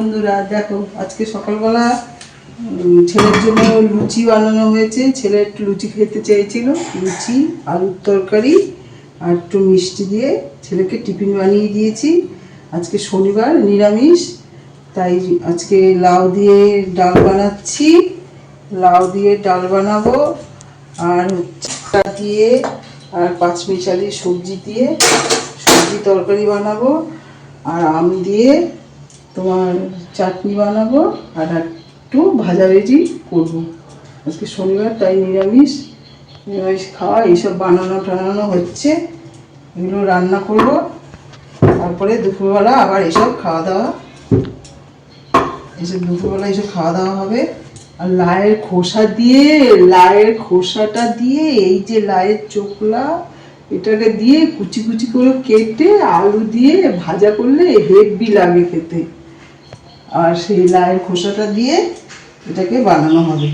বন্ধুরা দেখো আজকে সকালবেলা ছেলের জন্য লুচি বানানো হয়েছে। ছেলে একটু লুচি খেতে চেয়েছিল, লুচি আলুর তরকারি আর একটু মিষ্টি দিয়ে ছেলেকে টিফিন বানিয়ে দিয়েছি। আজকে শনিবার নিরামিষ, তাই আজকে লাউ দিয়ে ডাল বানাচ্ছি। লাউ দিয়ে ডাল বানাবো আর হচ্ছে দিয়ে আর পাঁচমিশালি সবজি দিয়ে সবজি তরকারি বানাবো আর আম দিয়ে তোমার চাটনি বানাবো আর একটু ভাজাভুজি করবো। আজকে শনিবার তাই নিরামিষ খাওয়া এইসব বানানো হচ্ছে। এগুলো রান্না করব, তারপরে দুপুরবেলা আবার এসব খাওয়া দাওয়া হবে। আর লাউয়ের খোসাটা দিয়ে এই যে লাউয়ের চোখলা এটাকে দিয়ে কুচি কুচি করে কেটে আলু দিয়ে ভাজা করলে হেভি লাগে খেতে। আর সেই লাউয়ের খোসাটা দিয়ে এটাকে বানানো হবে।